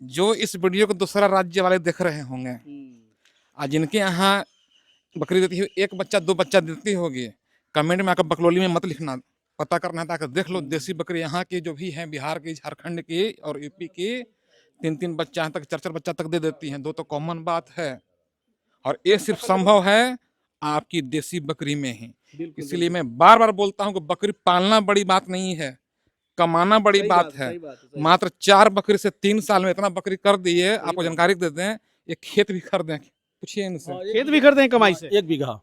जो इस वीडियो को दूसरा राज्य वाले देख रहे होंगे, आज जिनके यहाँ बकरी देती है, एक बच्चा दो बच्चा देती होगी, कमेंट में आकर बकलोली में मत लिखना, पता करना है, ताकि देख लो देसी बकरी यहाँ की जो भी है, बिहार की, झारखंड की और यूपी की, 3-3 बच्चा यहाँ तक, 4-4 बच्चा तक दे देती हैं। दो तो कॉमन बात है, और ये सिर्फ संभव है आपकी देसी बकरी में ही। इसलिए मैं बार बार बोलता हूँ कि बकरी पालना बड़ी बात नहीं है, कमाना बड़ी बात है। मात्र 4 बकरी से 3 साल में इतना बकरी कर दी है। आपको जानकारी देते हैं, ये खेत भी खरीदें, पूछिए इनसे। खेत भी खरीदे कमाई से 1 बीघा।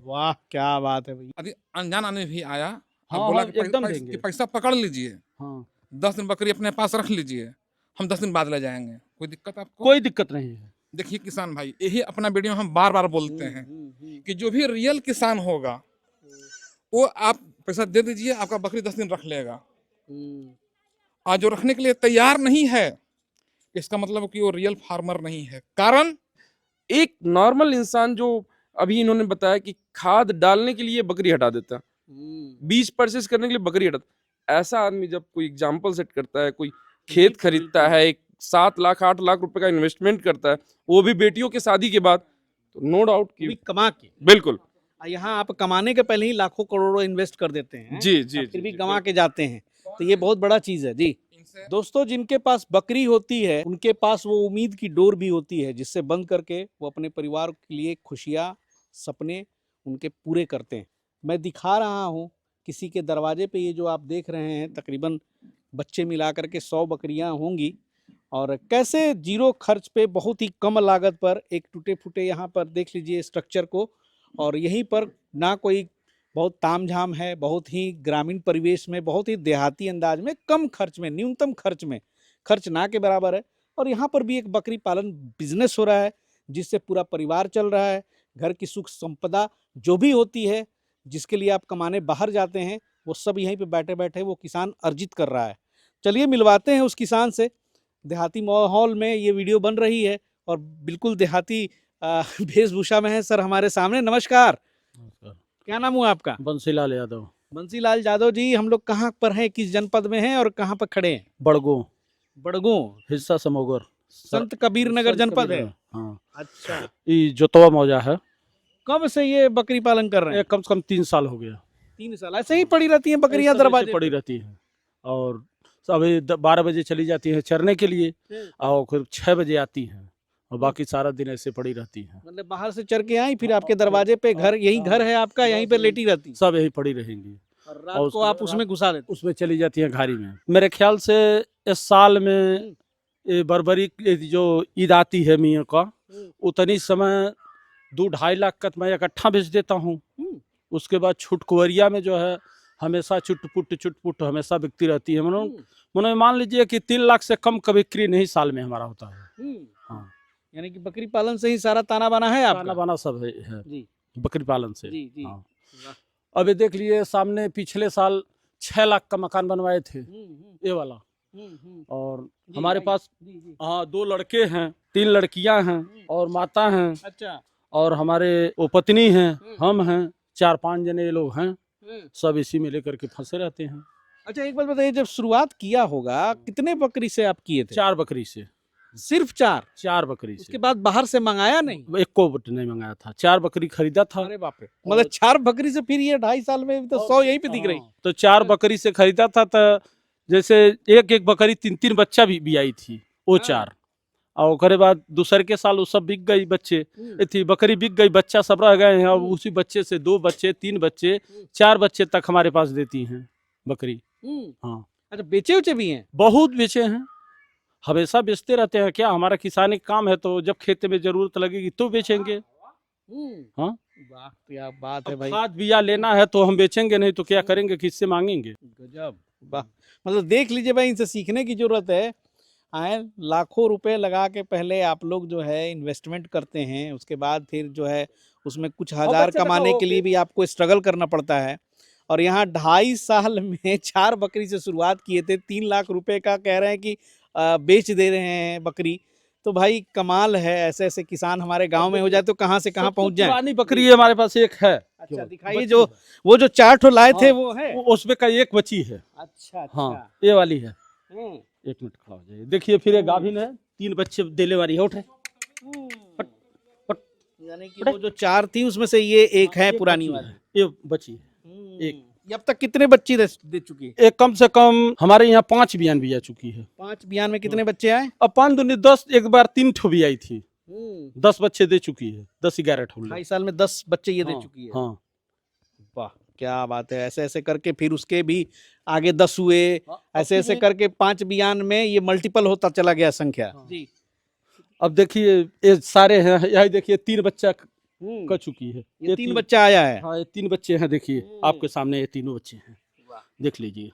वाह क्या बात है भाई। अभी अनजान आदमी भी आया, हम हाँ, बोला हाँ, कि एकदम कि देंगे। पैसा पकड़ लीजिए, हाँ, 10 दिन बकरी अपने पास रख लीजिए, हम 10 दिन बाद ले जाएंगे, कोई दिक्कत आपको? कोई दिक्कत नहीं है। देखिए किसान भाई, यही अपना वीडियो में हम बार बार बोलते हैं कि जो भी रियल किसान होगा वो आप पैसा दे दीजिए, आपका बकरी 10 दिन रख लेगा। आज जो रखने के लिए तैयार नहीं है, इसका मतलब कि वो रियल फार्मर नहीं है। कारण एक नॉर्मल इंसान जो अभी इन्होंने बताया कि खाद डालने के लिए बकरी हटा देता है, बीज परचेस करने के लिए बकरी हटाता, ऐसा आदमी जब कोई एग्जाम्पल सेट करता है, कोई खेत खरीदता है, एक 7 लाख 8 लाख रुपए का इन्वेस्टमेंट करता है, वो भी बेटियों की शादी के बाद, तो नो डाउट भी कि कमा के बिल्कुल यहाँ आप कमाने के पहले ही लाखों करोड़ों इन्वेस्ट कर देते हैं, जी जी फिर भी जी, कमा के जाते हैं, तो ये बहुत बड़ा चीज है जी। दोस्तों जिनके पास बकरी होती है उनके पास वो उम्मीद की डोर भी होती है, जिससे बंद करके वो अपने परिवार के लिए खुशियाँ सपने उनके पूरे करते हैं। मैं दिखा रहा हूँ किसी के दरवाजे पे, ये जो आप देख रहे हैं तकरीबन बच्चे मिला करके 100 बकरियाँ होंगी, और कैसे जीरो खर्च पे बहुत ही कम लागत पर एक टूटे फूटे यहाँ पर देख लीजिए स्ट्रक्चर को, और यहीं पर ना कोई बहुत तामझाम है, बहुत ही ग्रामीण परिवेश में, बहुत ही देहाती अंदाज में, कम खर्च में, न्यूनतम खर्च में, खर्च ना के बराबर है। और यहाँ पर भी एक बकरी पालन बिजनेस हो रहा है, जिससे पूरा परिवार चल रहा है। घर की सुख संपदा जो भी होती है, जिसके लिए आप कमाने बाहर जाते हैं, वो सब यहीं पे बैठे बैठे वो किसान अर्जित कर रहा है। चलिए मिलवाते हैं उस किसान से। देहाती माहौल में ये वीडियो बन रही है और बिल्कुल देहाती वेशभूषा में है सर हमारे सामने। नमस्कार, क्या नाम हुआ आपका? बंसीलाल यादव। बंसीलाल यादव जी, हम लोग कहाँ पर हैं, किस जनपद में हैं और कहाँ पर खड़े हैं? बड़गो, बड़गो, हिस्सा समोगर, संत कबीर नगर जनपद है। हाँ, अच्छा, ये जोतवा मौजा है। कब से ये बकरी पालन कर रहे हैं? ये कम से कम 3 साल हो गया। 3 साल ऐसे ही पड़ी रहती हैं बकरियां ऐसे दरवाजे पड़ी रहती है, और अभी 12 बजे चली जाती है चरने के लिए, और फिर 6 बजे आती है, और बाकी सारा दिन ऐसे पड़ी रहती है। मतलब बाहर से चर के आई, फिर आपके दरवाजे पे घर, यही घर है आपका, यहीं पे लेटी रहती सब यही पड़ी रहेंगी, और रात को आप उसमें घुसा देते? उसमें चली जाती है घारी में। मेरे ख्याल से इस साल में ये बरबरी जो ईद आती है मियाँ का, उतनी समय 2-2.5 लाख का मैं इकट्ठा बेच देता हूँ। उसके बाद छुटकुवरिया में जो है हमेशा चुटपुट हमेशा बिकती रहती है। मैंने मान लीजिए कि 3 लाख से कम का बिक्री नहीं साल में हमारा होता है। हाँ, यानी कि बकरी पालन से ही सारा ताना बाना है आपका? ताना बाना सब है जी, बकरी पालन से। जी, जी। हाँ। अभी देख लिए सामने पिछले साल 6 लाख का मकान बनवाए थे, ये वाला। और हमारे पास हाँ 2 लड़के हैं, 3 लड़कियां हैं और माता हैं। अच्छा, और हमारे वो पत्नी हैं, हम हैं, 4-5 जने ये लोग हैं, सब इसी में लेकर के फंसे रहते हैं। अच्छा एक बात बताइए, जब शुरुआत किया होगा कितने बकरी से आप किए थे? 4 बकरी से। सिर्फ 4 बकरी से। उसके बाद बाहर से मंगाया नहीं? एक को नहीं मंगाया था, 4 बकरी खरीदा था। अरे बाप रे, मतलब 4 बकरी से फिर ये 2.5 साल में तो 100 यहीं पे दिख रही। तो 4 बकरी से खरीदा था, तो जैसे एक बकरी 3-3 बच्चा भी आई थी, वो 4, और उसके बाद दूसरे के साल वो सब बिक गई, बच्चे थी, बकरी बिक गई, बच्चा सब रह गए हैं, और उसी बच्चे से 2 बच्चे 3 बच्चे 4 बच्चे तक हमारे पास देती हैं बकरी। हाँ, अच्छा बेचे उचे भी हैं? बहुत बेचे हैं, हमेशा बेचते रहते हैं। क्या हमारा किसानी काम है, तो जब खेत में जरूरत लगेगी तो बेचेंगे। हाँ, वाह क्या बात है भाई। खाद बिया लेना है तो हम बेचेंगे, नहीं तो क्या करेंगे, किससे मांगेंगे। गजब, वाह। मतलब देख लीजिए भाई, इनसे सीखने की जरूरत है। आए लाखों रुपए लगा के पहले आप लोग जो है इन्वेस्टमेंट करते हैं, उसके बाद फिर जो है उसमें कुछ हजार कमाने के लिए भी आपको स्ट्रगल करना पड़ता है, और यहाँ 2.5 साल में 4 बकरी से शुरुआत किए थे, 3 लाख रुपए का कह रहे हैं कि बेच दे रहे हैं बकरी। तो भाई कमाल है, ऐसे ऐसे किसान हमारे गांव में हो जाए तो कहाँ से कहाँ पहुंच जाए। पुरानी बकरी हमारे पास एक है। अच्छा दिखाइए, जो वो जो 4 ठो लाए थे वो है? उसमें का एक बची है। अच्छा, हाँ, ये वाली है। 1 मिनट खड़ा हो जाइए, देखिए फिर ये गाभिन है। 3 बच्चे देने वाली है। उठ रहे हट, हट। यानी कि वो जो 4 थी उसमें से ये एक है एक पुरानी बच्ची वाली। है, ये बची है। एक ये अब तक कितने बच्ची दे चुकी है? एक कम से कम हमारे यहाँ 5 बियान भी आ चुकी है। 5 बियान में कितने बच्चे आए? अब 5 दूनी 10, एक बार 3 ठो भी आई थी। 10 बच्चे दे चुकी है, 10-11 ठो। 2.5 साल में 10 बच्चे ये दे हाँ, चुकी है। हाँ। वाह क्या बात है। ऐसे ऐसे करके फिर उसके भी आगे 10 हुए, ऐसे ऐसे करके 5 बियान में ये मल्टीपल होता चला गया संख्या। जी अब देखिए ये सारे हैं, यही देखिए 3 बच्चा कर चुकी है। ये 3 बच्चा आया है। हाँ, ये 3 बच्चे हैं, देखिए आपके सामने ये तीनों बच्चे हैं, देख लीजिए।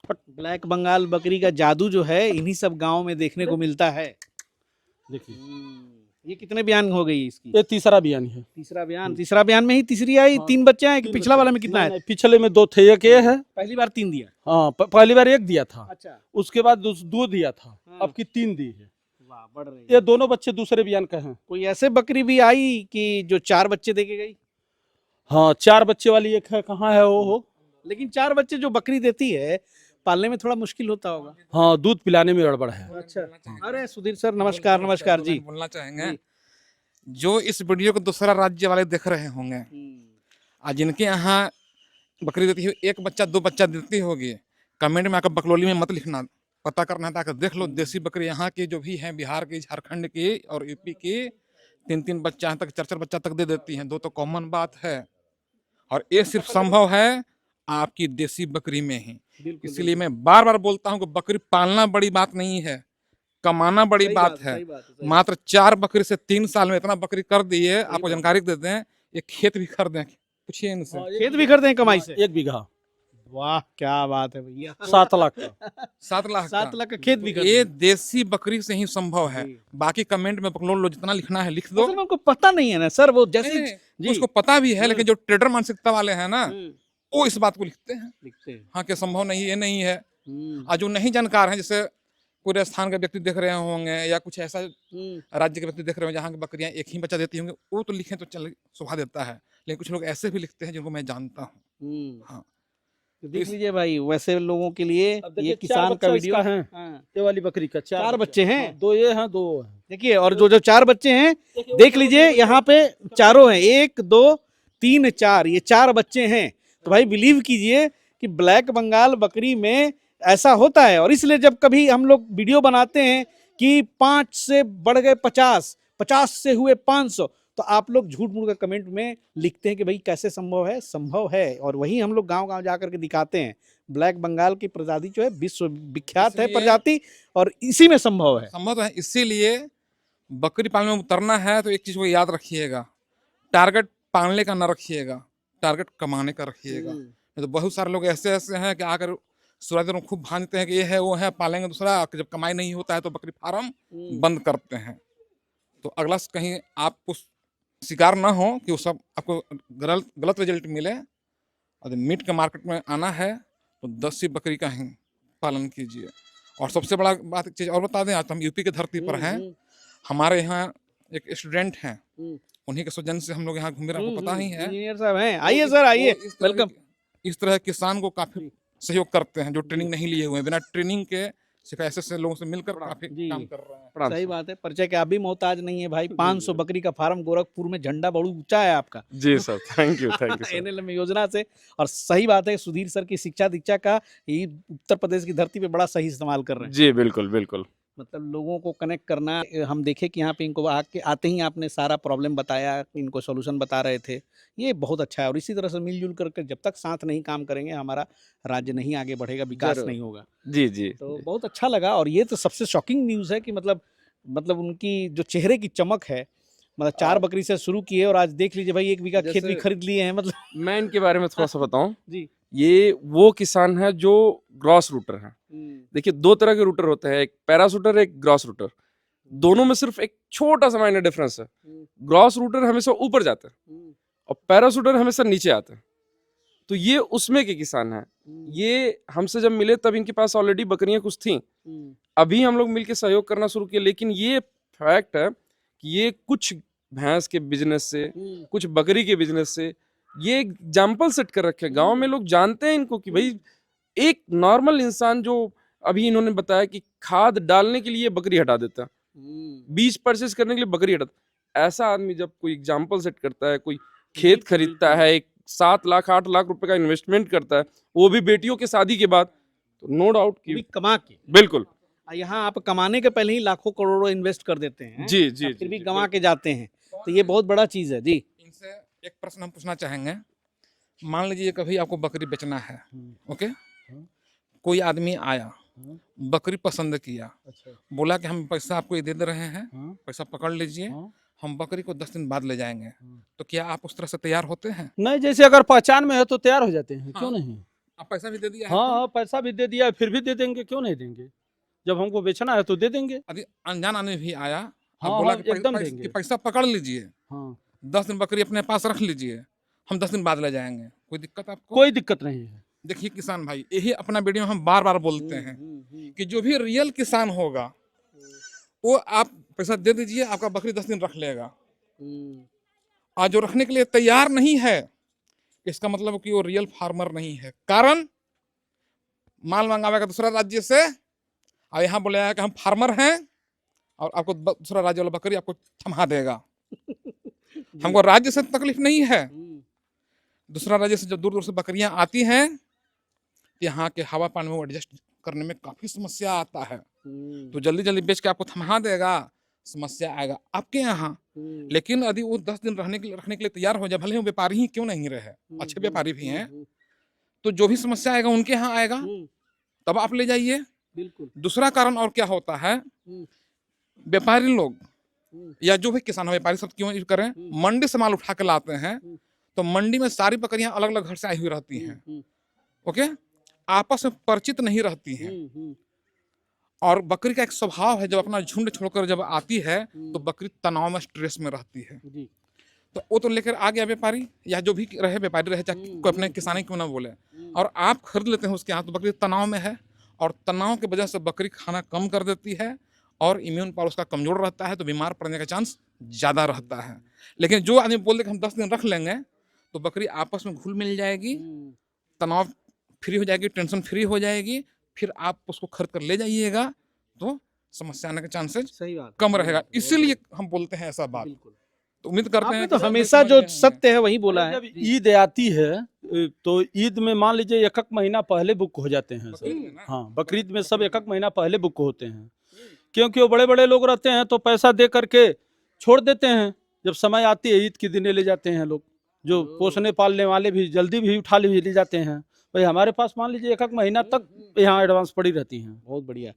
ब्लैक बंगाल बकरी का जादू जो है इन्हीं सब गाँव में देखने को मिलता है। देखिए ये कितने बयान हो गई इसकी? ये तीसरा बियान है। तीसरा बयान में ही तीसरी आई। 3 बच्चे हैं कि पिछला वाला में कितना है? पिछले में 2 थे, एक ये है। पहली बार 3 दिया। हाँ, पहली बार 1 दिया था। अच्छा, उसके बाद 2 दिया था, अब की 3 दी है। वाह बढ़ रही है। ये दोनों बच्चे दूसरे बियान का हैं। कोई ऐसे बकरी भी आई कि जो 4 बच्चे देके गई? हाँ, 4 बच्चे वाली एक है, कहाँ है वो? लेकिन 4 बच्चे जो बकरी देती है पालने में थोड़ा मुश्किल होता होगा। हाँ, दूध पिलाने में गड़बड़ है। अच्छा, अरे सुधीर सर नमस्कार। नमस्कार जी। बोलना चाहेंगे जो इस वीडियो को दूसरा राज्य वाले देख रहे होंगे, आज जिनके यहाँ बकरी देती है, एक बच्चा 2 बच्चा देती होगी, कमेंट में आकर बकलोली में मत लिखना, पता करना है ताकि देख लो देसी बकरी यहाँ की जो भी है, बिहार की, झारखंड की और यूपी की 3-3 बच्चा तक, 4-4 बच्चा तक दे देती हैं। 2 तो कॉमन बात है और ये सिर्फ संभव है आपकी देसी बकरी में ही। इसलिए मैं बार बार बोलता हूँ कि बकरी पालना बड़ी बात नहीं है, कमाना बड़ी बात है। मात्र 4 बकरी से 3 साल में इतना बकरी कर दी है। आपको जानकारी देते हैं, ये खेत भी कर दें, पूछिए इनसे। खेत भी कर दें कमाई से? 1 बीघा। वाह क्या बात है भैया। 7 लाख का। 7 लाख 7 लाख का खेत भी कर ये दें। देसी बकरी से ही संभव है। बाकी कमेंट में बकलोल लो, जितना लिखना है लिख दो। असल में उनको पता नहीं है ना सर, वो जैसे नहीं, उसको पता भी है, लेकिन जो ट्रेडर मानसिकता वाले हैं ना, वो इस बात को लिखते हैं हाँ कि संभव नहीं, ये नहीं है। आज जो नहीं जानकार हैं, जैसे पूरे स्थान के व्यक्ति देख रहे होंगे या कुछ ऐसा राज्य के व्यक्ति देख रहे होंगे जहाँ की बकरियां एक ही बच्चा देती होंगी, वो तो लिखें तो चल शोभा देता है, लेकिन कुछ लोग ऐसे भी लिखते हैं जिनको मैं जानता हूँ। हाँ, तो देख लीजिए भाई, वैसे लोगों के लिए ये 4 किसान का बच्चा वीडियो इसका है। हाँ। ये वाली बकरी का 4 बच्चे हैं। 2 ये हैं, 2 हैं। देखिए, और जो 4 बच्चे हैं देख लीजिए, यहाँ पे चारों हैं, 1 2 3 4, ये 4 बच्चे हैं। तो भाई बिलीव कीजिए कि ब्लैक बंगाल बकरी में ऐसा होता है। और इसलिए जब कभी हम लोग वीडियो बनाते हैं कि 5 से बढ़ गए 50, 50 से हुए 500, तो आप लोग झूठ मूठ का कमेंट में लिखते हैं कि भाई कैसे संभव है? संभव है। और वही हम लोग गांव-गांव जाकर के दिखाते हैं। ब्लैक बंगाल की प्रजाति जो है विश्व विख्यात है प्रजाति, और इसी में संभव है। संभव है। इसीलिए बकरी पालने में उतरना है तो एक चीज को याद रखिएगा, टारगेट पालने का ना रखिएगा, टारगेट कमाने का रखिएगा। नहीं तो बहुत सारे लोग ऐसे ऐसे हैं कि आकर शुरुआत में खूब भांजते हैं कि ये है वो है, पालेंगे दूसरा, जब कमाई नहीं होता है तो बकरी फार्म बंद करते हैं। तो अगला कहीं आपको शिकार ना हो कि वो सब आपको गलत रिजल्ट मिले। और मीट के मार्केट में आना है तो देसी बकरी का ही पालन कीजिए। और सबसे बड़ा बात एक चीज़ और बता दें, आज हम यूपी की धरती पर हैं। हमारे यहाँ एक स्टूडेंट हैं, उन्हीं के सौजन्य से हम लोग यहाँ घूम रहे हैं, आपको पता ही है। इंजीनियर साहब हैं, आइए सर आइए, वेलकम। इस तरह किसान को काफी सहयोग करते हैं जो ट्रेनिंग नहीं लिए हुए हैं, बिना ट्रेनिंग के सिर्फ ऐसे लोगों से मिलकर काफी काम कर रहे हैं। सही बात है, परिचय के आप भी मोहताज नहीं है भाई। 500 बकरी का फार्म गोरखपुर में, झंडा बहुत ऊंचा है आपका। जी सर, थैंक यू एनएलएम योजना से। और सही बात है, सुधीर सर की शिक्षा दीक्षा का ये उत्तर प्रदेश की धरती पे बड़ा सही इस्तेमाल कर रहे हैं। जी बिल्कुल बिल्कुल। मतलब लोगों को कनेक्ट करना। हम देखे कि यहाँ पे इनको आते ही आपने सारा प्रॉब्लम बताया, इनको सॉल्यूशन बता रहे थे, ये बहुत अच्छा है। और इसी तरह से मिलजुल करके जब तक साथ नहीं काम करेंगे, हमारा राज्य नहीं आगे बढ़ेगा, विकास नहीं होगा। जी जी, तो बहुत अच्छा लगा। और ये तो सबसे शॉकिंग न्यूज़ है कि मतलब उनकी जो चेहरे की चमक है, मतलब 4 बकरी से शुरू किए और आज देख लीजिए भाई 1 बीघा खेत भी खरीद लिए हैं। मतलब मैं इनके बारे में थोड़ा सा बताऊं जी, ये वो किसान है जो ग्रॉस रूटर है। देखिए 2 तरह के रूटर होते हैं, एक पैराशूटर, एक ग्रॉस रूटर। दोनों में सिर्फ एक छोटा सा माइनर डिफरेंस है। ग्रॉस रूटर हमेशा ऊपर जाते हैं और पैराशूटर हमेशा नीचे आते हैं। तो ये उसमें के किसान हैं। ये हमसे जब मिले तब इनके पास ऑलरेडी बकरियां कुछ थी, अभी हम लोग मिलकर सहयोग करना शुरू किए। लेकिन ये फैक्ट है कि ये कुछ भैंस के बिजनेस से, कुछ बकरी के बिजनेस से ये एग्जाम्पल सेट कर रखे हैं। गांव में लोग जानते हैं इनको कि भाई एक नॉर्मल इंसान जो अभी इन्होंने बताया कि खाद डालने के लिए बकरी हटा देता है, बीज परचेज करने के लिए बकरी हटाता। ऐसा आदमी जब कोई एग्जाम्पल सेट करता है, कोई खेत खरीदता है, एक 7 लाख 8 लाख रुपए का इन्वेस्टमेंट करता है, वो भी बेटियों के शादी के बाद, तो नो डाउट भी कि कमा के बिल्कुल यहाँ आप कमाने के पहले ही लाखों करोड़ों इन्वेस्ट कर देते हैं, जी जी फिर भी जी, गंवा के जाते हैं, तो ये बहुत बड़ा चीज है जी। इनसे एक प्रश्न हम पूछना चाहेंगे। मान लीजिए कभी आपको बकरी बेचना है, ओके, कोई आदमी आया, बकरी पसंद किया, बोला कि हम पैसा आपको ये दे रहे हैं, पैसा पकड़ लीजिए, हम बकरी को 10 दिन बाद ले जाएंगे, तो क्या आप उस तरह से तैयार होते हैं? नहीं, जैसे अगर पहचान में है तो तैयार हो जाते हैं, क्यों नहीं। आप पैसा भी दे दिया है हाँ तो? हाँ, पैसा भी दे दिया, फिर भी दे देंगे, क्यों नहीं देंगे। जब हमको बेचना है तो दे देंगे। यदि अनजान आदमी भी आया, आप हाँ, बोला हाँ, कि एकदम कि देंगे। पैसा पकड़ लीजिए, हाँ, 10 दिन बकरी अपने पास रख लीजिए, हम 10 दिन बाद ले जाएंगे, कोई दिक्कत आपको? कोई दिक्कत नहीं है। देखिए किसान भाई, यही अपना वीडियो में हम बार बार बोलते हैं कि जो भी रियल किसान होगा वो आप पैसा दे दीजिए, आपका बकरी 10 दिन रख लेगा। आज जो रखने के लिए तैयार नहीं है, इसका मतलब कि वो रियल फार्मर नहीं है। कारण माल मंगावेगा दूसरा राज्य से और यहाँ बोलेगा कि हम फार्मर हैं, और आपको दूसरा राज्य वाला बकरी आपको थमा देगा। हमको राज्य से तकलीफ नहीं है, दूसरा राज्य से जब दूर दूर से बकरियां आती हैं, यहाँ के हवा पानी में एडजस्ट करने में काफी समस्या आता है, तो जल्दी जल्दी बेच के आपको थमा देगा, समस्या आएगा आपके यहाँ। लेकिन यदि वो 10 दिन रखने के लिए तैयार हो जाए, भले वो व्यापारी ही क्यों नहीं रहे, अच्छे व्यापारी भी हैं, तो जो भी समस्या आएगा उनके यहाँ आएगा, तब आप ले जाइए। बिल्कुल। दूसरा कारण और क्या होता है, व्यापारी लोग या जो भी किसान व्यापारी सब क्यों यूज करें, मंडी से माल उठा के लाते हैं, तो मंडी में सारी बकरियां अलग अलग घर से आई हुई रहती हैं, ओके, आपस में परिचित नहीं रहती हैं। और बकरी का एक स्वभाव है, जब अपना झुंड छोड़कर जब आती है तो बकरी तनाव में, स्ट्रेस में रहती है। तो वो तो लेकर आ गया व्यापारी, या जो भी रहे व्यापारी रहे, चाहे कोई अपने किसानी क्यों ना बोले, और आप खरीद लेते हैं उसके यहाँ, तो बकरी तनाव में है, और तनाव की वजह से बकरी खाना कम कर देती है, और इम्यून पावर उसका कमजोर रहता है, तो बीमार पड़ने का चांस ज़्यादा रहता है। लेकिन जो आदमी बोलते कि हम 10 दिन रख लेंगे, तो बकरी आपस में घुल मिल जाएगी, तनाव फ्री हो जाएगी, टेंशन फ्री हो जाएगी, फिर आप उसको खरीद कर ले जाइएगा, तो समस्या आने के चांसेस सही बात कम रहेगा। इसीलिए हम बोलते हैं ऐसा बात। तो उम्मीद करते हैं आपने तो कि हमेशा जो सत्य है वही बोला है। जब ईद आती है तो ईद में मान लीजिए एक महीना पहले बुक हो जाते हैं सब। हाँ, बकरीद में सब एक महीना पहले बुक होते हैं, क्योंकि वो बड़े बड़े लोग रहते हैं, तो पैसा दे करके छोड़ देते हैं। जब समय आती है ईद के दिन ले जाते हैं लोग, जो पोसने पालने वाले भी जल्दी भी उठा ले जाते हैं। भाई हमारे पास मान लीजिए एक महीना तक यहाँ एडवांस पड़ी रहती हैं। बहुत बढ़िया।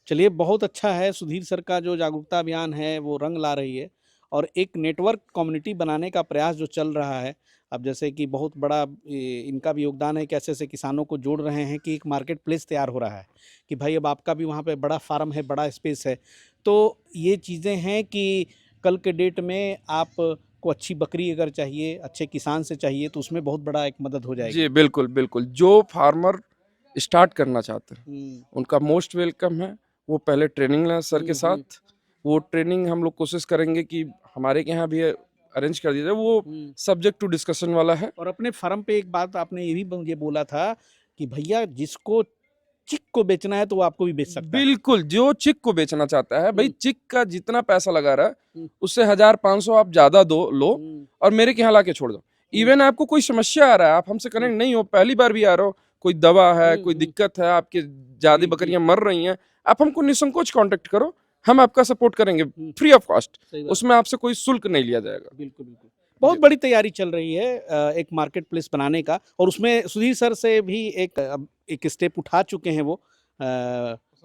चलिए, बहुत अच्छा है, सुधीर सर का जो जागरूकता अभियान है वो रंग ला रही है, और एक नेटवर्क कम्युनिटी बनाने का प्रयास जो चल रहा है, अब जैसे कि बहुत बड़ा इनका भी योगदान है कि ऐसे ऐसे किसानों को जोड़ रहे हैं कि एक मार्केट प्लेस तैयार हो रहा है कि भाई अब आपका भी वहाँ पे बड़ा फार्म है, बड़ा स्पेस है। तो ये चीज़ें हैं कि कल के डेट में आप को अच्छी बकरी अगर चाहिए, अच्छे किसान से चाहिए, तो उसमें बहुत बड़ा एक मदद हो जाएगी। जी बिल्कुल बिल्कुल। जो फार्मर स्टार्ट करना चाहते हैं उनका मोस्ट वेलकम है, वो पहले ट्रेनिंग लें सर के साथ। वो ट्रेनिंग हम लोग कोशिश करेंगे कि हमारे यहाँ भी अरेंज कर दिया जाए, वो सब्जेक्ट टू डिस्कशन वाला है। और अपने फार्म पे एक बात आपने ये भी मुझे बोला था कि भैया जिसको चिक को बेचना है तो वो आपको भी बेच सकता है। बिल्कुल, जो चिक को बेचना चाहता है, भाई चिक का जितना पैसा लगा रहा है उससे 1000-500 आप ज्यादा लो और मेरे के यहाँ लाके छोड़ दो। इवन आपको कोई समस्या आ रहा है, आप हमसे कनेक्ट नहीं हो, पहली बार भी आ रहे हो, कोई दवा है, कोई दिक्कत है, आपके ज्यादा बकरियां मर रही हैं, आप हमको निसंकोच कांटेक्ट करो, हम आपका सपोर्ट करेंगे फ्री ऑफ कॉस्ट। उसमें आपसे कोई शुल्क नहीं लिया जाएगा। बिल्कुल बिल्कुल। बहुत बड़ी तैयारी चल रही है एक मार्केट प्लेस बनाने का, और उसमें सुधीर सर से भी एक स्टेप उठा चुके हैं वो,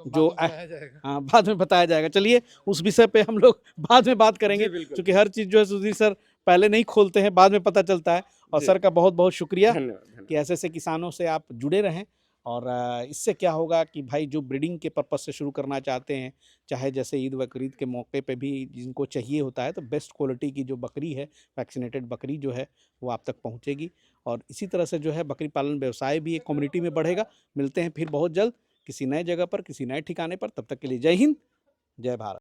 जो हाँ बाद में बताया जाएगा। चलिए, उस विषय पे हम लोग बाद में बात करेंगे, क्योंकि हर चीज़ जो है सुधीर सर पहले नहीं खोलते हैं, बाद में पता चलता है। और सर का बहुत बहुत शुक्रिया कि ऐसे ऐसे किसानों से आप जुड़े रहें। और इससे क्या होगा कि भाई जो ब्रीडिंग के पर्पज़ से शुरू करना चाहते हैं, चाहे जैसे ईद बकरीद के मौके पे भी जिनको चाहिए होता है, तो बेस्ट क्वालिटी की जो बकरी है, वैक्सीनेटेड बकरी जो है, वो आप तक पहुंचेगी। और इसी तरह से जो है बकरी पालन व्यवसाय भी एक कम्युनिटी में बढ़ेगा। मिलते हैं फिर बहुत जल्द किसी नए जगह पर, किसी नए ठिकाने पर। तब तक के लिए जय हिंद, जय भारत।